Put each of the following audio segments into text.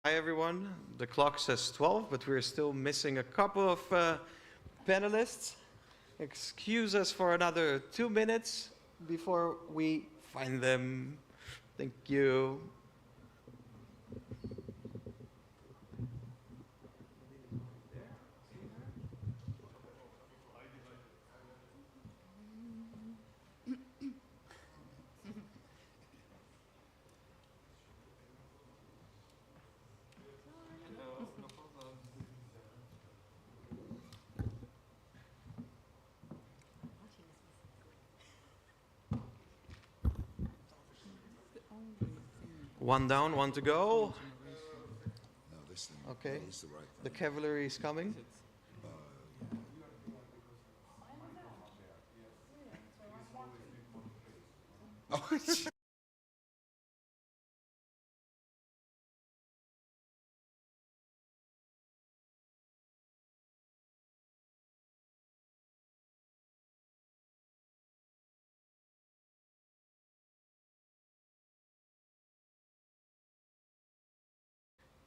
Hi everyone, the clock says 12, but we're still missing a couple of panelists. Excuse us for another 2 minutes before we find them. Thank you. One down, one to go. Okay, the cavalry is coming.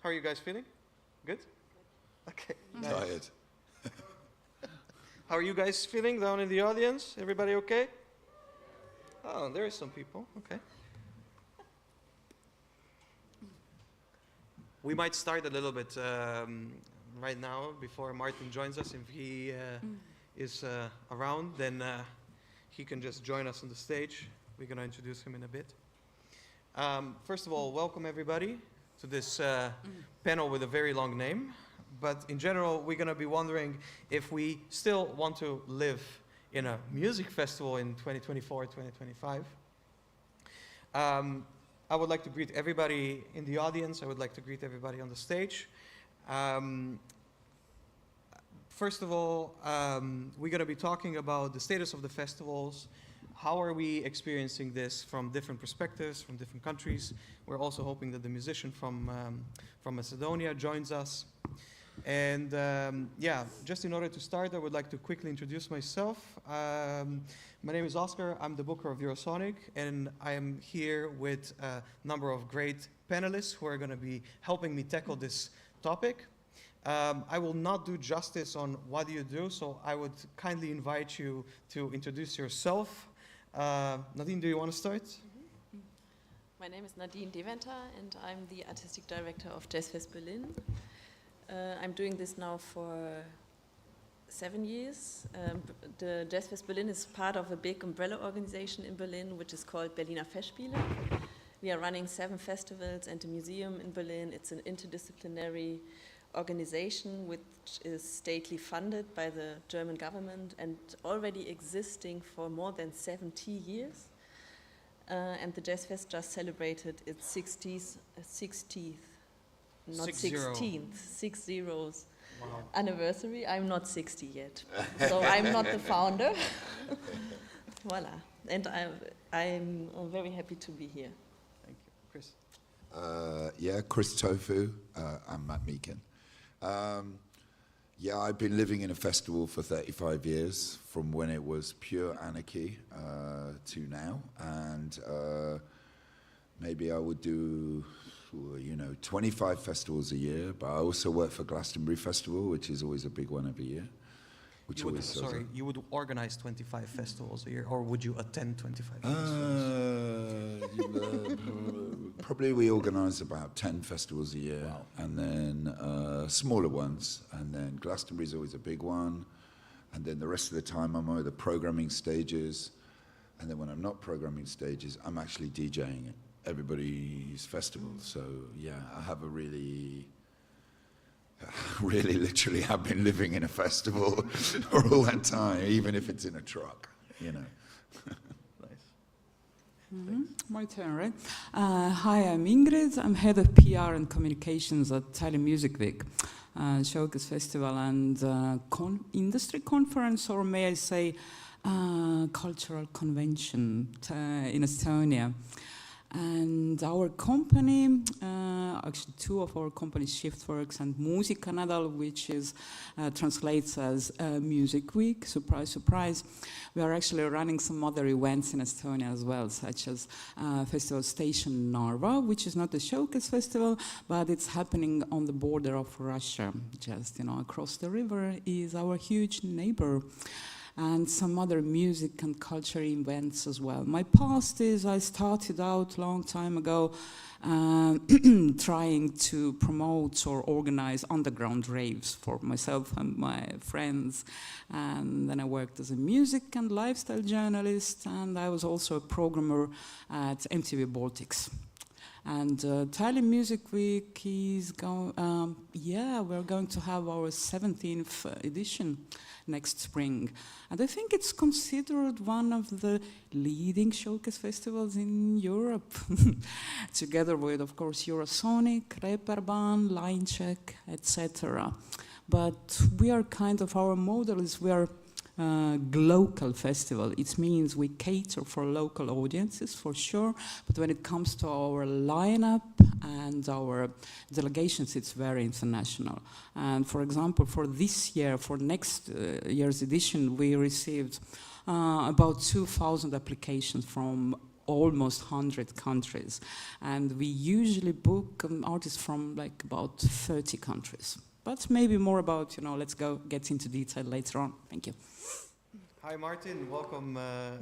How are you guys feeling? Good? Okay. Nice. Tired. How are you guys feeling down in the audience? Everybody okay? Oh, there are some people. Okay. We might start a little bit right now before Martin joins us. If he is around, then he can just join us on the stage. We're going to introduce him in a bit. First of all, welcome everybody to this panel with a very long name. But in general, we're going to be wondering if we still want to live in a music festival in 2024, 2025. I would like to greet everybody in the audience. I would like to greet everybody on the stage. First of all, we're going to be talking about the status of the festivals. How are we experiencing this from different perspectives, from different countries? We're also hoping that the musician from Macedonia joins us. And yeah, just in order to start, I would like to quickly introduce myself. My name is Oscar. I'm the booker of Eurosonic, and I am here with a number of great panelists who are going to be helping me tackle this topic. I will not do justice on what do you do, so I would kindly invite you to introduce yourself. Nadine, do you want to start? Mm-hmm. My name is Nadine Deventer, and I'm the artistic director of Jazzfest Berlin. I'm doing this now for 7 years. The Jazzfest Berlin is part of a big umbrella organization in Berlin, which is called Berliner Festspiele. We are running 7 festivals and a museum in Berlin. It's an interdisciplinary organization which is stately funded by the German government and already existing for more than 70 years. And the Jazzfest just celebrated its 60th, not 16th, 60 Wow. anniversary. I'm not 60 yet, so I'm not the founder. Voila. And I'm very happy to be here. Thank you. Chris? Yeah, Chris Tofu. I'm Matt Meakin. Yeah, I've been living in a festival for 35 years, from when it was pure anarchy to now. And maybe I would do, 25 festivals a year, but I also work for Glastonbury Festival, which is always a big one every year. You would organize 25 festivals a year, or would you attend 25 festivals? Probably we organise about 10 festivals a year. Wow. And then smaller ones, and then Glastonbury is always a big one, and then the rest of the time I'm on the programming stages, and then when I'm not programming stages, I'm actually DJing at everybody's festival. So yeah, I have a really literally have been living in a festival for all that time, even if it's in a truck, Nice. Mm-hmm. My turn, right? Hi, I'm Ingrid. I'm head of PR and communications at Tallinn Music Week, Showcase Festival and industry conference, or may I say cultural convention in Estonia. And our company, actually two of our companies, Shiftworks and Musikanadal, which is translates as Music Week, surprise, surprise. We are actually running some other events in Estonia as well, such as Festival Station Narva, which is not a showcase festival, but it's happening on the border of Russia. Just, across the river is our huge neighbor. And some other music and culture events as well. My past is I started out a long time ago trying to promote or organize underground raves for myself and my friends. And then I worked as a music and lifestyle journalist, and I was also a programmer at MTV Baltics. And Tallinn Music Week is we're going to have our 17th edition next spring. And I think it's considered one of the leading showcase festivals in Europe, together with, of course, Eurosonic, Reeperbahn, Linecheck, etc. But we are our model is we are local festival. It means we cater for local audiences for sure, but when it comes to our lineup and our delegations, it's very international. And for example, for this year, for next year's edition, we received about 2,000 applications from almost 100 countries. And we usually book artists from about 30 countries. But maybe more about, let's get into detail later on. Thank you. Hi, Martin. Welcome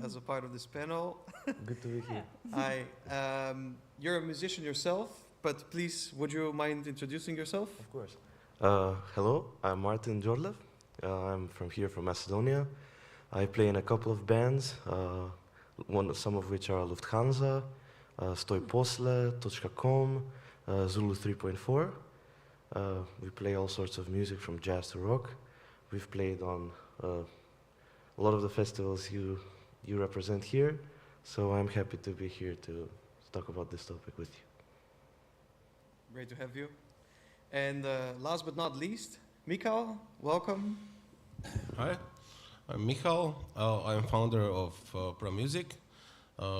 as a part of this panel. Good to be here. Hi. You're a musician yourself, but please, would you mind introducing yourself? Of course. Hello, I'm Martin Jorlev. I'm from Macedonia. I play in a couple of bands, some of which are Lufthansa, Stoj Posle, Točka.com, Zulu 3.4. We play all sorts of music from jazz to rock. We've played on a lot of the festivals you represent here, so I'm happy to be here to talk about this topic with you. Great to have you. And last but not least, Michal, welcome. Hi, I'm Michal. I'm founder of Pro Music,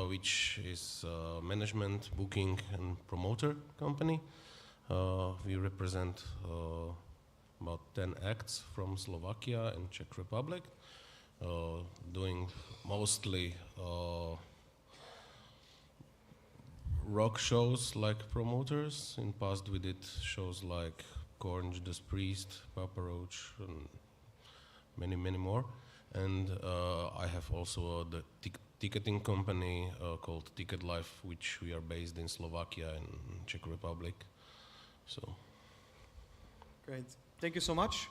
which is a management, booking, and promoter company. We represent about 10 acts from Slovakia and Czech Republic, doing mostly rock shows like promoters. In past we did shows like Korn, Judas Priest, Papa Roach, and many, many more. And I have also the ticketing company called Ticket Life, which we are based in Slovakia and Czech Republic. So. Great. Thank you so much.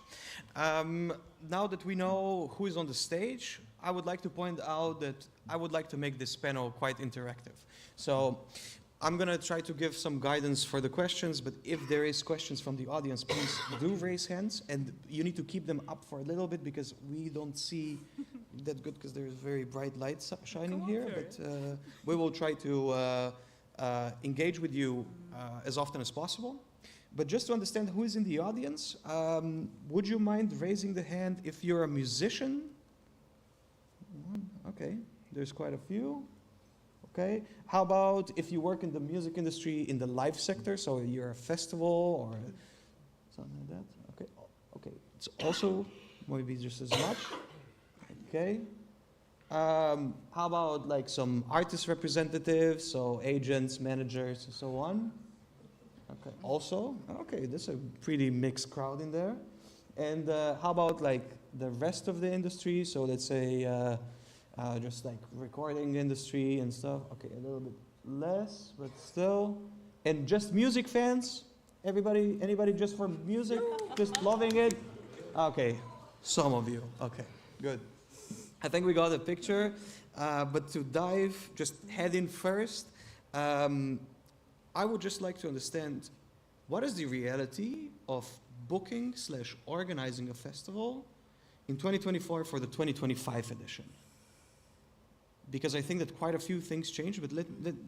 Now that we know who is on the stage, I would like to point out that I would like to make this panel quite interactive. So I'm going to try to give some guidance for the questions, but if there is questions from the audience, please do raise hands, and you need to keep them up for a little bit because we don't see that good because there's very bright lights shining here, but we will try to engage with you as often as possible. But just to understand who is in the audience, would you mind raising the hand if you're a musician? Okay, there's quite a few. Okay, how about if you work in the music industry in the live sector, so you're a festival or something like that? Okay, okay, it's also maybe just as much. Okay, how about like some artist representatives, so agents, managers, and so on? Okay, also, okay, there's a pretty mixed crowd in there. And how about like the rest of the industry? So let's say just like recording industry and stuff. Okay, a little bit less, but still. And just music fans? Anybody just for music? Just loving it? Okay, some of you. Okay, good. I think we got a picture. But to just head in first, I would just like to understand what is the reality of booking/organizing a festival in 2024 for the 2025 edition? Because I think that quite a few things changed, but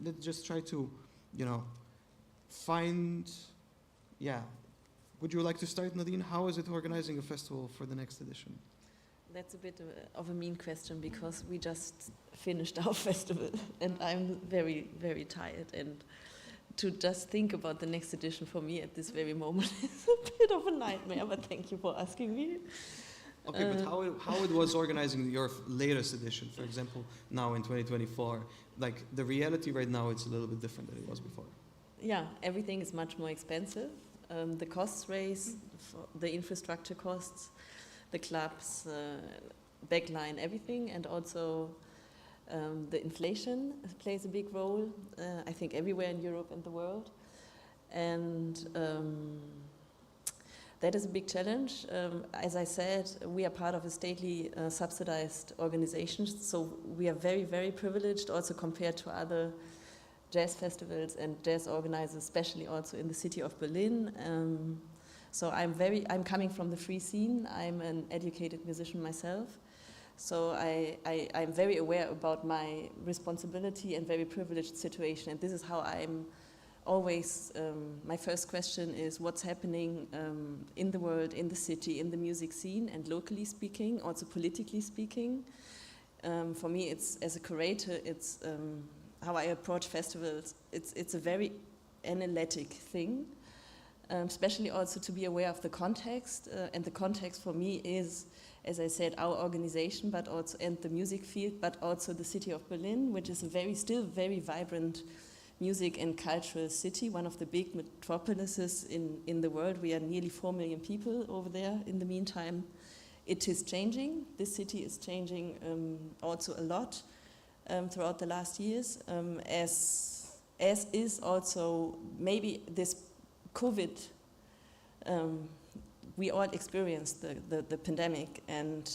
let's just try to, find, yeah. Would you like to start, Nadine? How is it organizing a festival for the next edition? That's a bit of a mean question because we just finished our festival and I'm very, very tired, and to just think about the next edition for me at this very moment is a bit of a nightmare, but thank you for asking me. Okay, but how it was organizing your latest edition, for example, now in 2024, like the reality right now, it's a little bit different than it was before. Yeah, everything is much more expensive. The costs raise, the infrastructure costs, the clubs, backline, everything, and also the inflation plays a big role, I think everywhere in Europe and the world. And that is a big challenge. As I said, we are part of a stately subsidized organization, so we are very, very privileged also compared to other jazz festivals and jazz organizers, especially also in the city of Berlin. So I'm coming from the free scene. I'm an educated musician myself. So I'm very aware about my responsibility and very privileged situation. And this is how I'm always, my first question is what's happening in the world, in the city, in the music scene, and locally speaking, also politically speaking. For me, it's, as a curator, it's how I approach festivals. It's a very analytic thing. Especially also to be aware of the context, and the context for me is, as I said, our organization, but also and the music field, but also the city of Berlin, which is a still very vibrant music and cultural city, one of the big metropolises in the world. We are nearly 4 million people over there. In the meantime, it is changing. This city is changing also a lot throughout the last years, as is also maybe this COVID, we all experienced the pandemic, and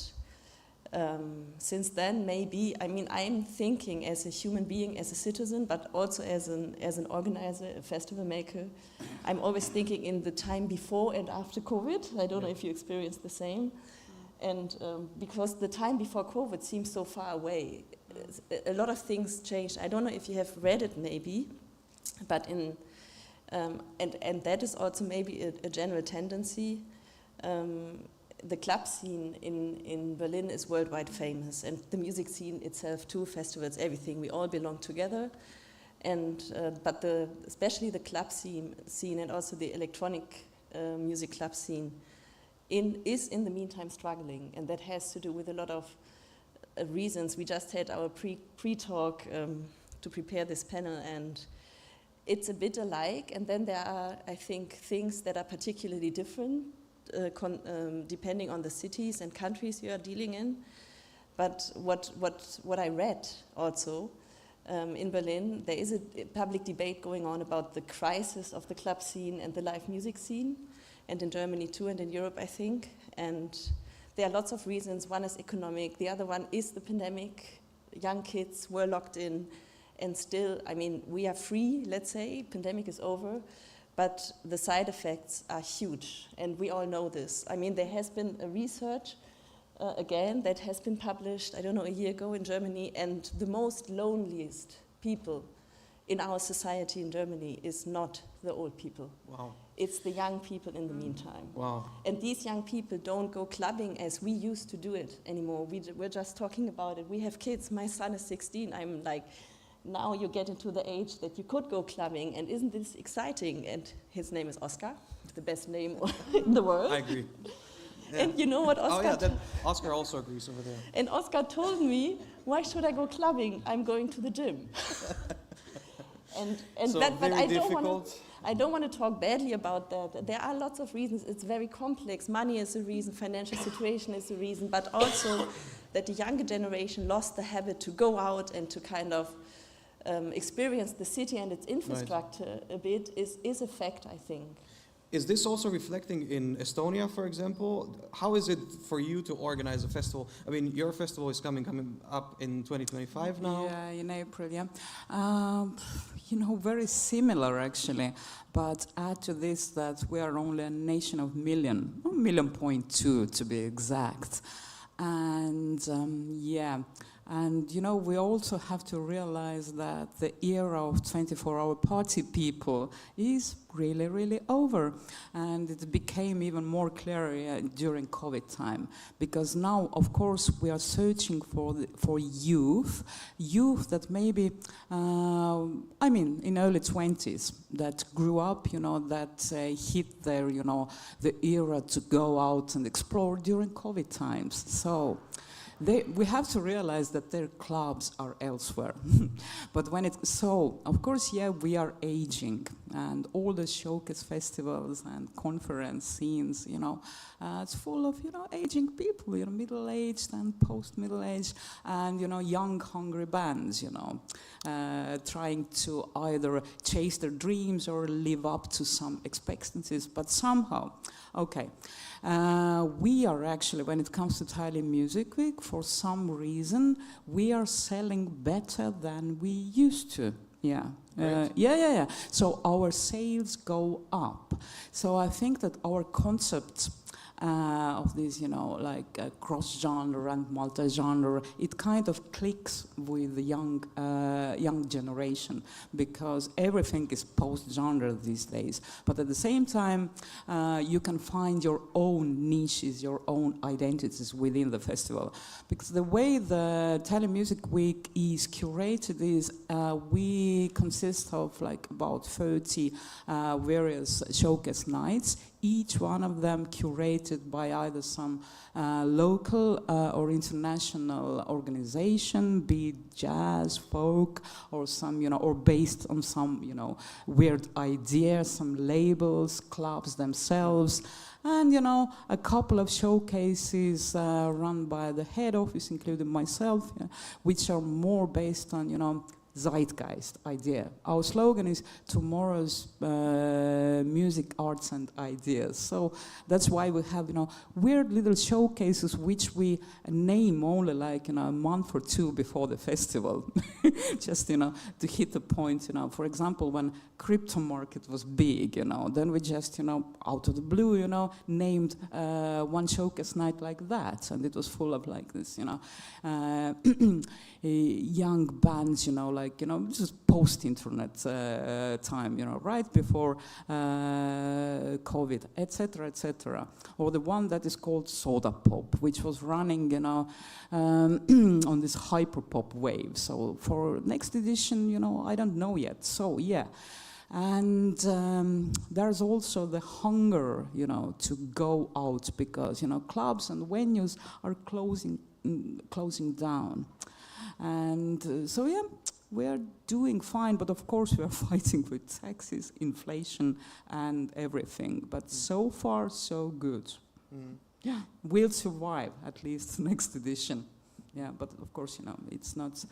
since then maybe, I mean, I'm thinking as a human being, as a citizen, but also as an organizer, a festival maker, I'm always thinking in the time before and after COVID. I don't know if you experienced the same. And because the time before COVID seems so far away, a lot of things changed. I don't know if you have read it maybe, but and that is also maybe a general tendency. The club scene in Berlin is worldwide famous, and the music scene itself too, festivals, everything. We all belong together, and but especially the club scene and also the electronic music club scene is in the meantime struggling, and that has to do with a lot of reasons. We just had our pre-talk to prepare this panel, and it's a bit alike, and then there are, I think, things that are particularly different depending on the cities and countries you are dealing in. But what I read also in Berlin, there is a public debate going on about the crisis of the club scene and the live music scene, and in Germany too, and in Europe, I think. And there are lots of reasons. One is economic, the other one is the pandemic. Young kids were locked in, and still, I mean, we are free, let's say, pandemic is over, but the side effects are huge, and we all know this. I mean, there has been a research, again, that has been published, I don't know, a year ago in Germany, and the most loneliest people in our society in Germany is not the old people. Wow. It's the young people in the meantime. Wow. And these young people don't go clubbing as we used to do it anymore. We're just talking about it. We have kids. My son is 16. I'm like, now you get into the age that you could go clubbing, and isn't this exciting? And his name is Oscar, the best name in the world. I agree. Yeah. And you know what Oscar... Oh yeah, Oscar also agrees over there. And Oscar told me, why should I go clubbing? I'm going to the gym. and so that, but very I don't want difficult. to... I don't want to talk badly about that. There are lots of reasons. It's very complex. Money is a reason, financial situation is a reason, but also that the younger generation lost the habit to go out and to kind of experience the city and its infrastructure a bit is a fact, I think. Is this also reflecting in Estonia, for example? How is it for you to organize a festival? I mean, your festival is coming up in 2025 now. Yeah, in April, yeah. You know, very similar actually, but add to this that we are only a nation of 1.2 million to be exact. And yeah, And, you know, we also have to realize that the era of 24-hour party people is really, really over. And it became even more clear during COVID time. Because now, of course, we are searching for youth that maybe, I mean, in early 20s, that grew up, you know, that hit their, you know, the era to go out and explore during COVID times. So we have to realize that their clubs are elsewhere. But when so, of course, yeah, we are aging, and all the showcase festivals and conference scenes, you know, it's full of, you know, aging people, you know, middle-aged and post-middle-aged, and, you know, young, hungry bands, you know, trying to either chase their dreams or live up to some expectancies, but somehow, okay. We are actually, when it comes to Tallinn Music Week, for some reason, we are selling better than we used to. Yeah. Yeah. So our sales go up. So I think that our concept of this, you know, like cross-genre and multi-genre, it kind of clicks with the young generation, because everything is post-genre these days. But at the same time, you can find your own niches, your own identities within the festival. Because the way the Tallinn Music Week is curated is we consist of like about 30 various showcase nights, each one of them curated by either some local or international organization, be it jazz, folk, or some, you know, or based on some, you know, weird ideas, some labels, clubs themselves, and, you know, a couple of showcases run by the head office, including myself, which are more based on, you know, zeitgeist idea. Our slogan is tomorrow's music, arts and ideas. So that's why we have, you know, weird little showcases which we name only like, you know, a month or two before the festival. Just, you know, to hit the point, you know. For example, when crypto market was big, you know, then we just, you know, out of the blue, you know, named one showcase night like that. And it was full of like this, you know, young bands, you know, like, you know, just post-internet time, you know, right before COVID, etc., etc. Or the one that is called Soda Pop, which was running, you know, on this hyper-pop wave. So for next edition, you know, I don't know yet. So, yeah. And there's also the hunger, you know, to go out, because, you know, clubs and venues are closing down. And so, yeah, we are doing fine, but of course we are fighting with taxes, inflation, and everything. But so far, so good. Yeah, we'll survive, at least next edition. Yeah, but of course, you know, it's not...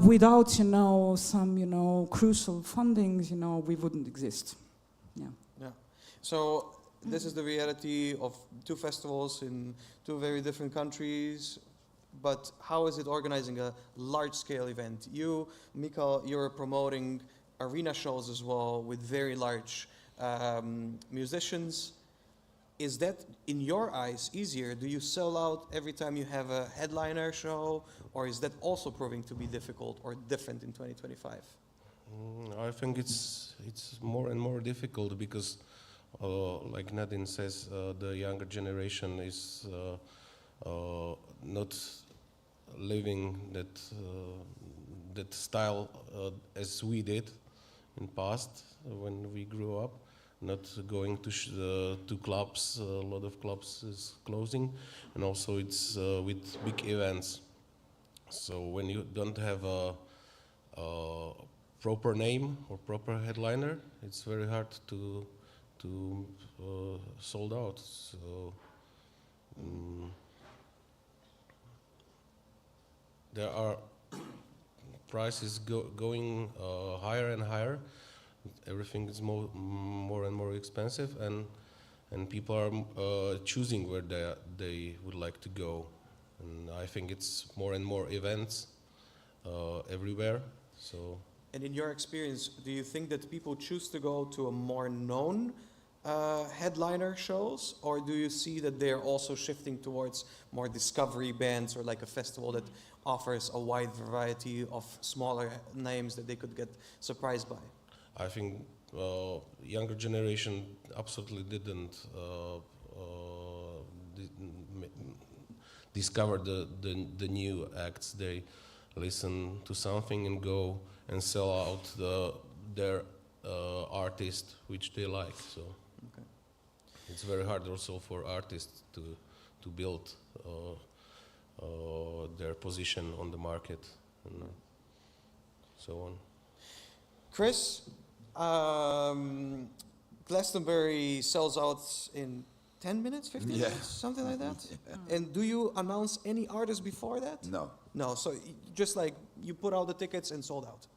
without, you know, some, you know, crucial fundings, you know, we wouldn't exist. Yeah. Yeah. So this is the reality of two festivals in two very different countries. But how is it organizing a large-scale event? You, Mikael, you're promoting arena shows as well with very large musicians. Is that, in your eyes, easier? Do you sell out every time you have a headliner show? Or is that also proving to be difficult or different in 2025? I think it's more and more difficult because, like Nadine says, the younger generation is not living that style as we did in past when we grew up. Not going to clubs. A lot of clubs is closing, and also it's with big events. So when you don't have a proper name or proper headliner, it's very hard to sold out. So there are prices going higher and higher. Everything is more and more expensive, and people are choosing where they would like to go. And I think it's more and more events everywhere. So. And in your experience, do you think that people choose to go to a more known headliner shows, or do you see that they're also shifting towards more discovery bands or like a festival that offers a wide variety of smaller names that they could get surprised by. I think younger generation absolutely didn't discover the new acts. They listen to something and go and sell out their artist which they like. So Okay. it's very hard also for artists to build their position on the market and so on. Chris, Glastonbury sells out in 10 minutes, 15 Yeah. minutes, something like that? Yeah. And do you announce any artists before that? No. No, so just like you put out the tickets and sold out.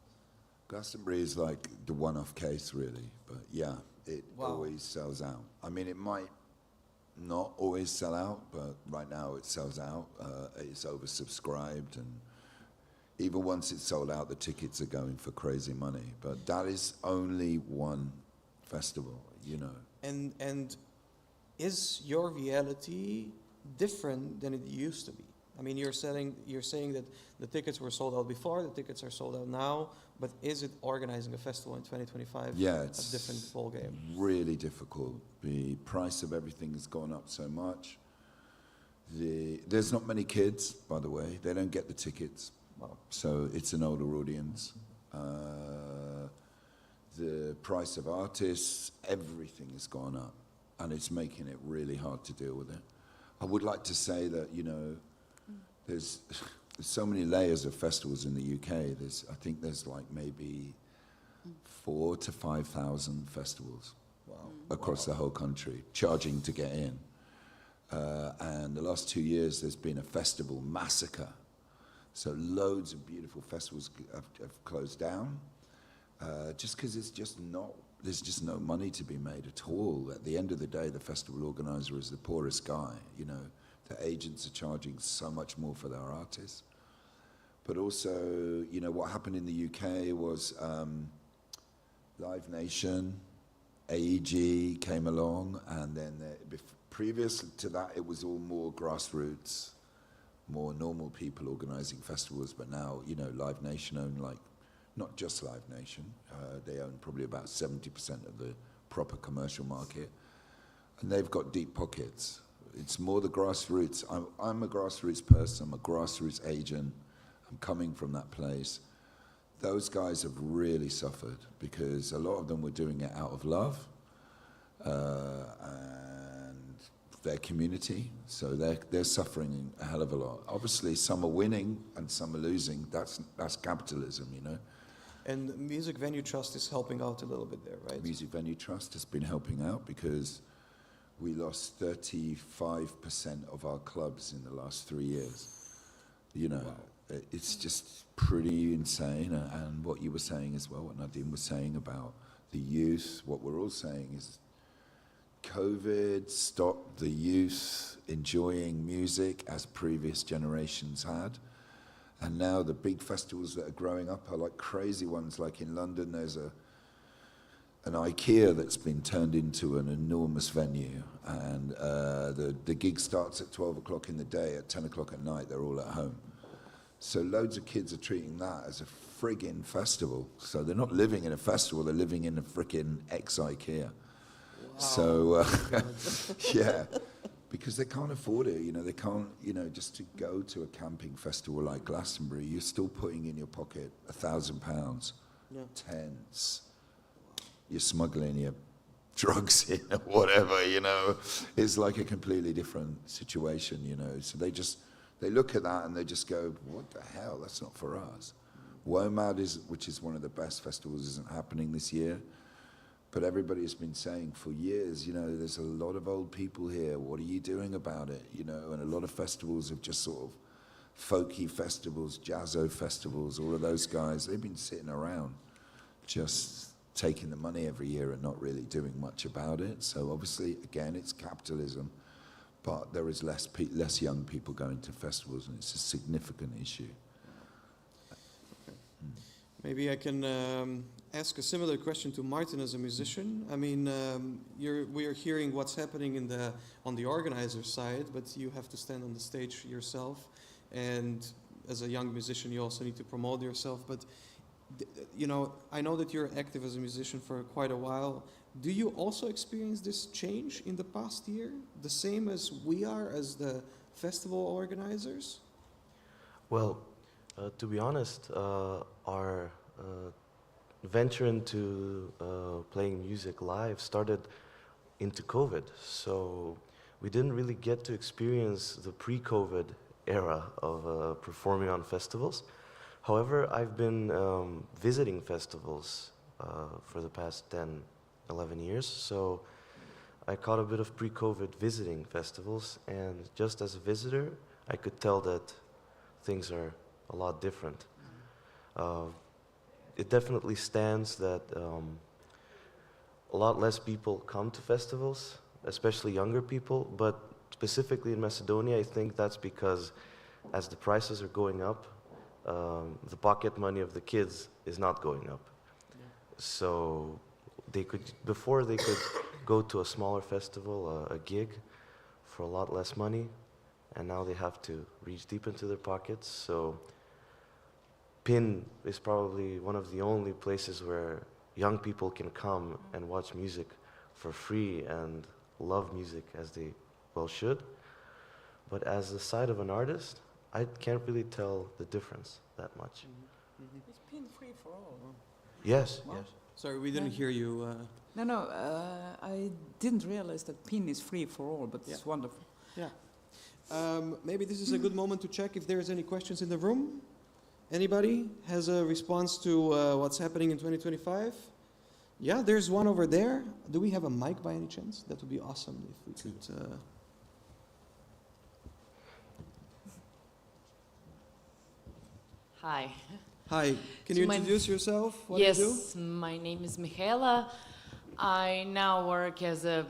Glastonbury is like the one-off case, really. But yeah, it Wow. always sells out. I mean, it might not always sell out, but right now it sells out. It's oversubscribed, and even once it's sold out, the tickets are going for crazy money. But that is only one festival, you know. And is your reality different than it used to be? I mean, you're saying that the tickets were sold out before, the tickets are sold out now, but is it organizing a festival in 2025 Yeah, a it's different ballgame? really difficult. The price of everything has gone up so much. There's not many kids, by the way. They don't get the tickets. Wow. So it's an older audience. The price of artists, everything has gone up, and it's making it really hard to deal with it. I would like to say that, you know, there's so many layers of festivals in the UK. I think there's like maybe 4,000 to 5,000 festivals across the whole country, charging to get in. And the last 2 years, there's been a festival massacre. So loads of beautiful festivals have closed down, just because there's just no money to be made at all. At the end of the day, the festival organizer is the poorest guy. You know, the agents are charging so much more for their artists. But also, you know, what happened in the UK was Live Nation, AEG came along, and then previous to that, it was all more grassroots, more normal people organizing festivals. But now, you know, Live Nation own, like, not just Live Nation, they own probably about 70% of the proper commercial market, and they've got deep pockets. It's more the grassroots. I'm a grassroots person, I'm a grassroots agent, I'm coming from that place. Those guys have really suffered because a lot of them were doing it out of love and their community, so they're suffering a hell of a lot. Obviously, some are winning and some are losing. That's capitalism, you know. And Music Venue Trust is helping out a little bit there, right? Music Venue Trust has been helping out because we lost 35% of our clubs in the last 3 years. You know, it's just pretty insane. And what you were saying as well, what Nadine was saying about the youth, what we're all saying is COVID stopped the youth enjoying music as previous generations had. And now the big festivals that are growing up are like crazy ones. Like in London, there's an IKEA that's been turned into an enormous venue, and the gig starts at 12 o'clock in the day. At 10 o'clock at night, they're all at home. So loads of kids are treating that as a friggin' festival. So they're not living in a festival, they're living in a frickin' ex-IKEA. Wow. So, yeah, because they can't afford it, you know, they can't, you know, just to go to a camping festival like Glastonbury, you're still putting in your pocket £1,000, tents, you're smuggling your drugs in or whatever, you know. It's like a completely different situation, you know. So they look at that and they just go, what the hell, that's not for us. WOMAD, which is one of the best festivals, isn't happening this year. But everybody has been saying for years, you know, there's a lot of old people here. What are you doing about it? You know, and a lot of festivals have just sort of folky festivals, jazzo festivals, all of those guys, they've been sitting around just taking the money every year and not really doing much about it. So obviously, again, it's capitalism, but there is less young people going to festivals, and it's a significant issue. Maybe I can ask a similar question to Martin as a musician. I mean, we are hearing what's happening on the organizer side, but you have to stand on the stage yourself. And as a young musician, you also need to promote yourself. But you know, I know that you're active as a musician for quite a while. Do you also experience this change in the past year, the same as we are as the festival organizers? Well, to be honest, our venture into playing music live started into COVID, so we didn't really get to experience the pre-COVID era of performing on festivals. However, I've been visiting festivals for the past 10, 11 years, so I caught a bit of pre-COVID visiting festivals, and just as a visitor, I could tell that things are a lot different. It definitely stands that a lot less people come to festivals, especially younger people, but specifically in Macedonia, I think that's because as the prices are going up, the pocket money of the kids is not going up. Yeah. So before they could go to a smaller festival, a gig, for a lot less money, and now they have to reach deep into their pockets. So PIN is probably one of the only places where young people can come and watch music for free and love music as they well should. But as the side of an artist, I can't really tell the difference that much. It's PIN free for all. Yes, Wow. yes. Sorry, we didn't Yeah. hear you. No, I didn't realize that PIN is free for all, but it's Yeah. wonderful. Yeah. Maybe this is a good moment to check if there's any questions in the room. Anybody has a response to what's happening in 2025? Yeah, there's one over there. Do we have a mic by any chance? That would be awesome if we could. Hi. Hi, can So you my- introduce yourself? What yes, do you do? my name is Michaela. I now work as a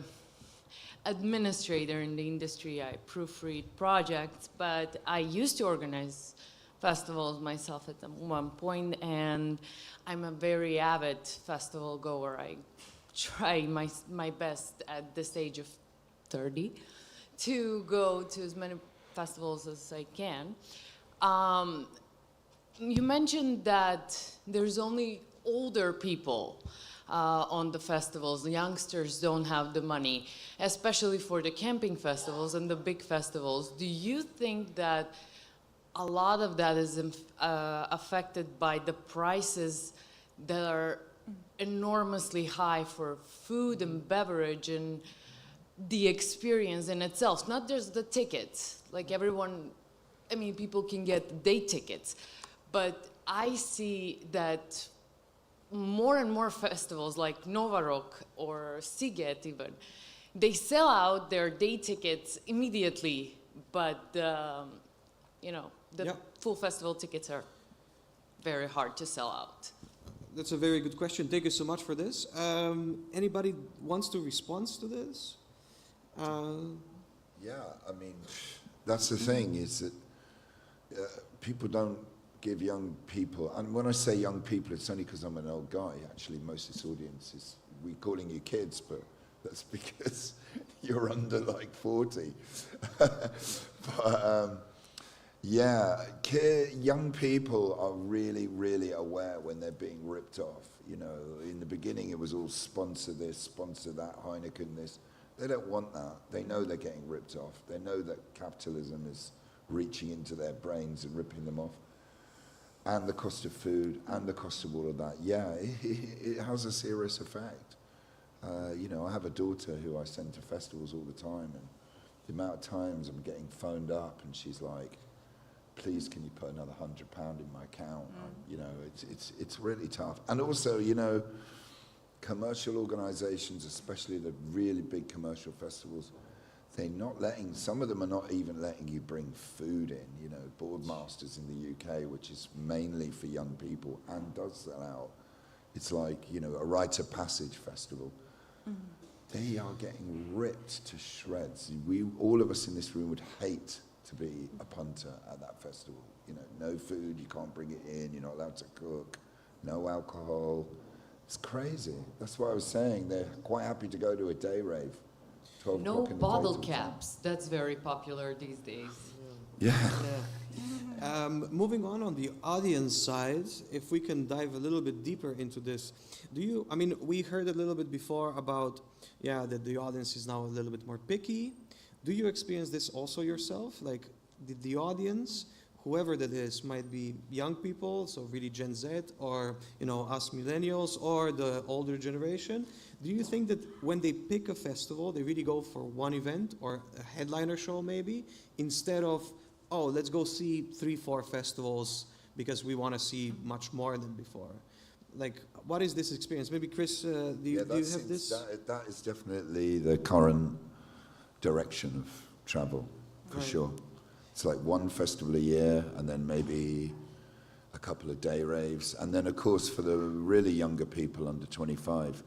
administrator in the industry. I proofread projects, but I used to organize festivals myself at one point, and I'm a very avid festival goer. I try my best at this age of 30 to go to as many festivals as I can. You mentioned that there's only older people on the festivals. The youngsters don't have the money, especially for the camping festivals and the big festivals. Do you think that a lot of that is affected by the prices that are enormously high for food and beverage and the experience in itself, not just the tickets? Like everyone, I mean, people can get day tickets, but I see that more and more festivals like Nova Rock or Siget even, they sell out their day tickets immediately, but the Yeah. full festival tickets are very hard to sell out. That's a very good question. Thank you so much for this. Anybody wants to respond to this? Yeah, I mean, that's the thing, is that people don't give young people, and when I say young people, it's only because I'm an old guy. Actually, most of this audience is, we're calling you kids, but that's because you're under like 40. But yeah, young people are really, really aware when they're being ripped off. You know, in the beginning it was all sponsor this, sponsor that, Heineken this. They don't want that. They know they're getting ripped off. They know that capitalism is reaching into their brains and ripping them off. And the cost of food and the cost of all of that. Yeah, it has a serious effect. You know, I have a daughter who I send to festivals all the time, and the amount of times I'm getting phoned up and she's like, please can you put another £100 in my account? You know, it's really tough. And also, you know, commercial organizations, especially the really big commercial festivals, they're not letting, some of them are not even letting you bring food in. You know, Boardmasters in the UK, which is mainly for young people and does sell out. It's like, you know, a rite of passage festival. They are getting ripped to shreds. All of us in this room would hate to be a punter at that festival. You know, no food, you can't bring it in, you're not allowed to cook, no alcohol. It's crazy. That's what I was saying. They're quite happy to go to a day rave. 12 No o'clock in the bottle day till 10. caps. That's very popular these days. Yeah. Moving on the audience side, if we can dive a little bit deeper into this, we heard a little bit before about, that the audience is now a little bit more picky. Do you experience this also yourself? Like, the audience, whoever that is, might be young people, so really Gen Z, or, us millennials, or the older generation. Do you think that when they pick a festival, they really go for one event, or a headliner show maybe, instead of, oh, let's go see 3-4 festivals because we want to see much more than before? Like, what is this experience? Maybe Chris, do you have this? That is definitely the current direction of travel, for sure. It's like one festival a year, and then maybe a couple of day raves. And then, of course, for the really younger people under 25,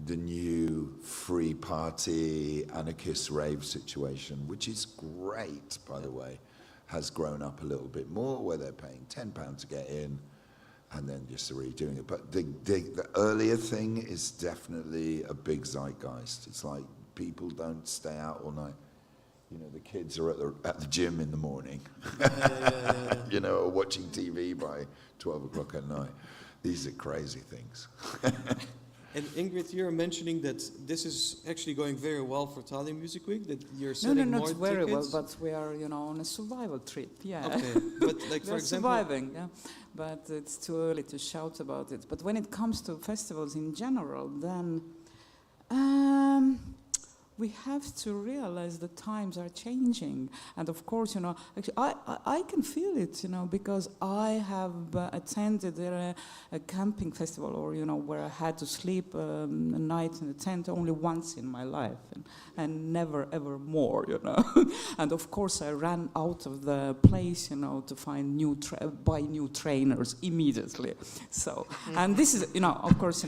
the new free party anarchist rave situation, which is great, by the way, has grown up a little bit more, where they're paying £10 to get in, and then just redoing it. But the earlier thing is definitely a big zeitgeist. It's like people don't stay out all night. The kids are at the gym in the morning, or watching TV by 12 o'clock at night. These are crazy things. And Ingrid, you're mentioning that this is actually going very well for Tallinn Music Week, that you're selling more tickets. No, not very well, but we are, on a survival trip, Okay, but like, for example... surviving, but it's too early to shout about it. But when it comes to festivals in general, then we have to realize that times are changing. And of course, actually, I can feel it, because I have attended a camping festival, or, where I had to sleep a night in a tent only once in my life, and never, ever more, And of course, I ran out of the place, to find buy new trainers immediately. So, and this is, of course,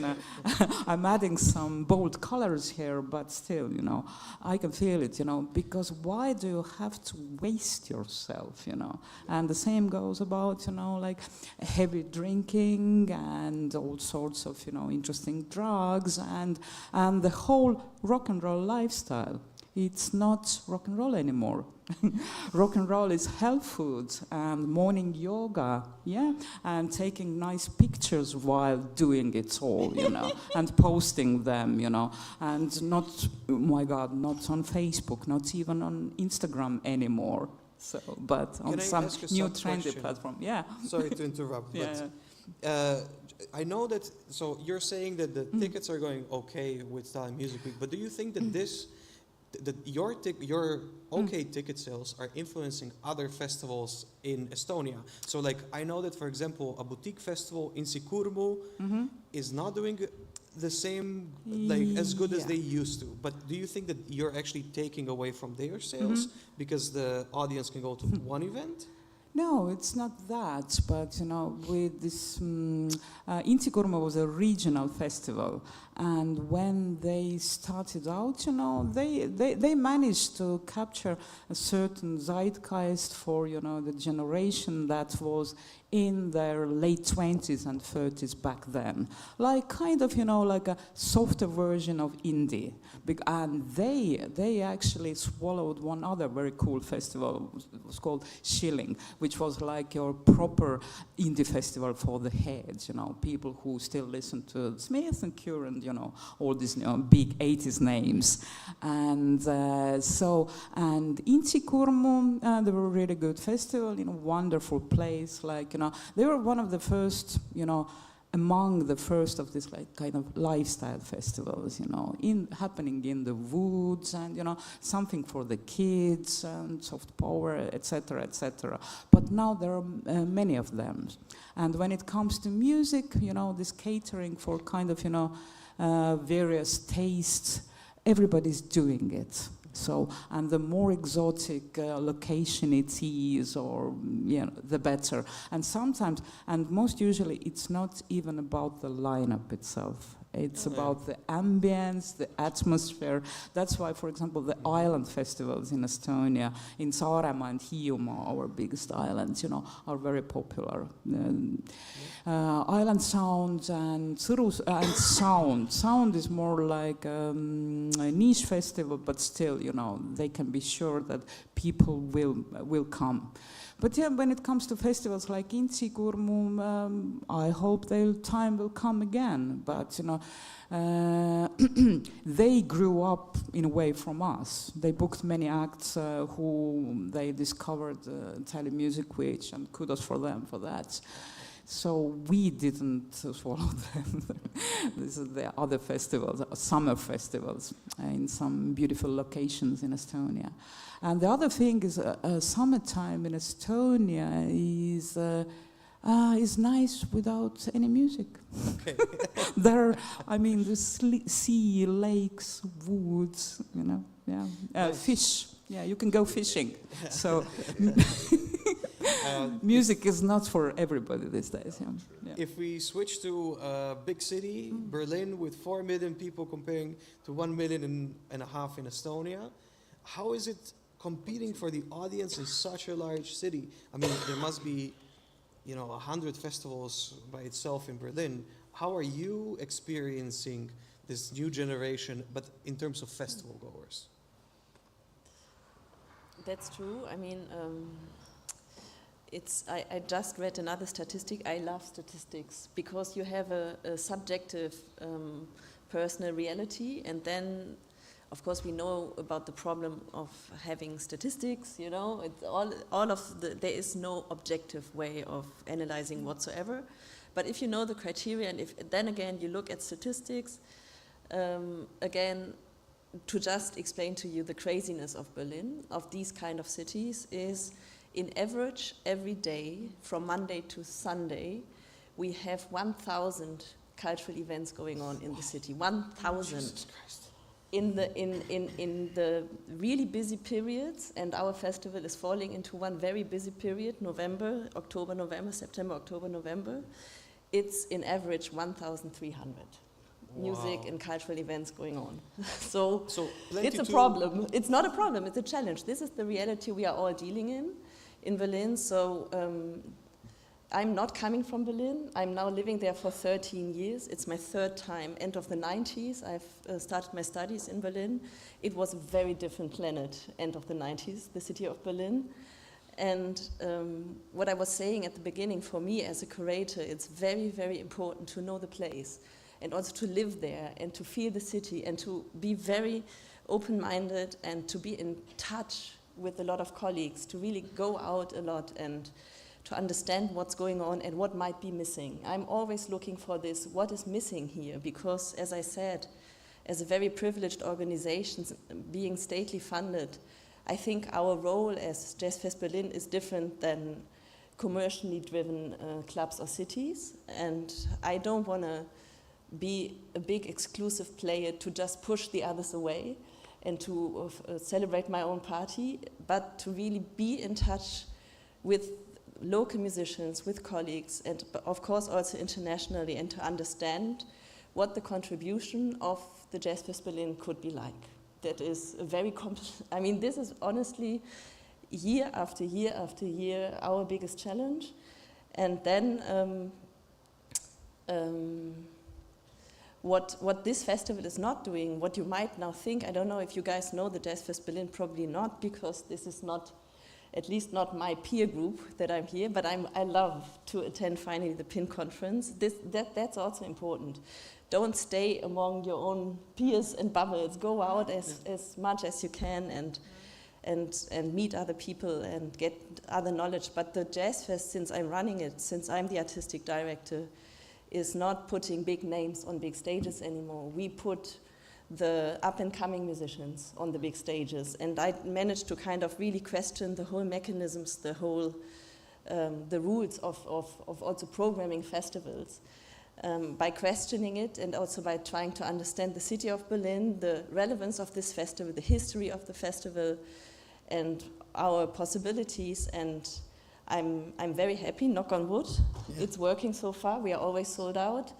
I'm adding some bold colors here, but still, I can feel it, because why do you have to waste yourself, And the same goes about, like heavy drinking and all sorts of, interesting drugs and the whole rock and roll lifestyle. It's not rock and roll anymore. Rock and roll is health food and morning yoga, and taking nice pictures while doing it all, and posting them, and not, oh my God, not on Facebook, not even on Instagram anymore. So, but on some new trendy platform, Sorry to interrupt, but I know that. So you're saying that the tickets are going okay with Tallinn Music Week, but do you think that your ticket sales are influencing other festivals in Estonia? So, like, I know that, for example, a boutique festival in Sikurmu is not doing the same, like, as good as they used to. But do you think that you're actually taking away from their sales because the audience can go to one event? No, it's not that, but with this, Inti Kurma was a regional festival, and when they started out, they managed to capture a certain zeitgeist for, the generation that was in their late 20s and 30s back then. Like, kind of, like a softer version of indie. And they actually swallowed one other very cool festival. It was called Shilling, which was like your proper indie festival for the heads, people who still listen to Smith and Cure and, all these big 80s names. And and Inti Kurmu, they were a really good festival, wonderful place, like, they were one of the first, among the first of this like kind of lifestyle festivals, happening in the woods, and something for the kids and soft power, etc., etc. But now there are many of them, and when it comes to music, this catering for kind of various tastes, everybody's doing it. So, and the more exotic location it is, or the better. And sometimes, and most usually, it's not even about the lineup itself. It's about the ambience, the atmosphere. That's why, for example, the island festivals in Estonia, in Saaremaa and Hiiumaa, our biggest islands, are very popular. Island sound and sound. Sound is more like a niche festival, but still, they can be sure that people will come. But yeah, when it comes to festivals like Intsi, Kurmu, I hope time will come again. But they grew up in a way from us. They booked many acts who they discovered Italian Music Week, and kudos for them for that. So we didn't swallow them. These are the other festivals, summer festivals, in some beautiful locations in Estonia. And the other thing is summertime in Estonia is nice without any music. Okay. The sea, lakes, woods, fish. Yeah, you can go fishing. So music is not for everybody these days. Yeah. If we switch to a big city, Berlin, with 4 million people comparing to 1.5 million in Estonia, how is it competing for the audience in such a large city? I mean, there must be 100 festivals by itself in Berlin. How are you experiencing this new generation, but in terms of festival goers? That's true. I mean, I just read another statistic. I love statistics because you have a subjective personal reality, and then of course we know about the problem of having statistics, it's all of there is no objective way of analyzing whatsoever. But if you know the criteria, and then again you look at statistics, again, to just explain to you the craziness of Berlin, of these kind of cities, is in average every day from Monday to Sunday we have 1,000 cultural events going on in the city. 1,000. Jesus Christ. In the really busy periods, and our festival is falling into one very busy period, November, October, November, September, October, November, it's in average 1,300 music and cultural events going on. So it's a problem. It's not a problem, it's a challenge. This is the reality we are all dealing in Berlin. So I'm not coming from Berlin. I'm now living there for 13 years. It's my third time. End of the 90s, I've started my studies in Berlin. It was a very different planet, end of the 90s, the city of Berlin. And what I was saying at the beginning, for me as a curator, it's very, very important to know the place and also to live there and to feel the city and to be very open-minded and to be in touch with a lot of colleagues, to really go out a lot and to understand what's going on and what might be missing. I'm always looking for this, what is missing here? Because, as I said, as a very privileged organization, being stately funded, I think our role as Jazz Fest Berlin is different than commercially driven clubs or cities. And I don't want to be a big exclusive player to just push the others away and to celebrate my own party, but to really be in touch with local musicians, with colleagues, and of course also internationally, and to understand what the contribution of the Jazz Fest Berlin could be like. That is a very I mean, this is honestly year after year after year our biggest challenge. And then what this festival is not doing, what you might now think, I don't know if you guys know the Jazz Fest Berlin, probably not, because this is not, at least not my peer group that I'm here, but I love to attend finally the PIN conference. That's also important. Don't stay among your own peers and bubbles. Go out as much as you can and meet other people and get other knowledge. But the Jazz Fest, since I'm running it, since I'm the artistic director, is not putting big names on big stages anymore. We put the up-and-coming musicians on the big stages, and I managed to kind of really question the whole mechanisms, the whole, the rules of also programming festivals. By questioning it and also by trying to understand the city of Berlin, the relevance of this festival, the history of the festival, and our possibilities. And I'm very happy, knock on wood, it's working so far. We are always sold out.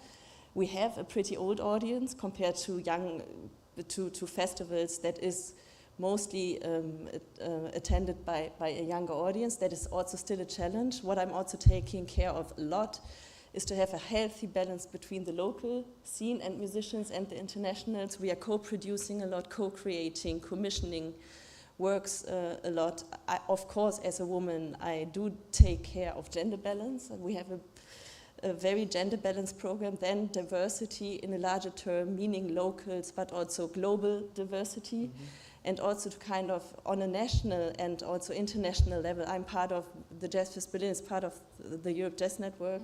We have a pretty old audience compared to to festivals that is mostly attended by a younger audience. That is also still a challenge. What I'm also taking care of a lot is to have a healthy balance between the local scene and musicians and the internationals. We are co-producing a lot, co-creating, commissioning works a lot. Of course, as a woman, I do take care of gender balance. We have a very gender balanced program. Then diversity in a larger term, meaning locals, but also global diversity. And also to kind of, on a national and also international level, I'm part of, the Jazz Fest Berlin is part of the Europe Jazz Network,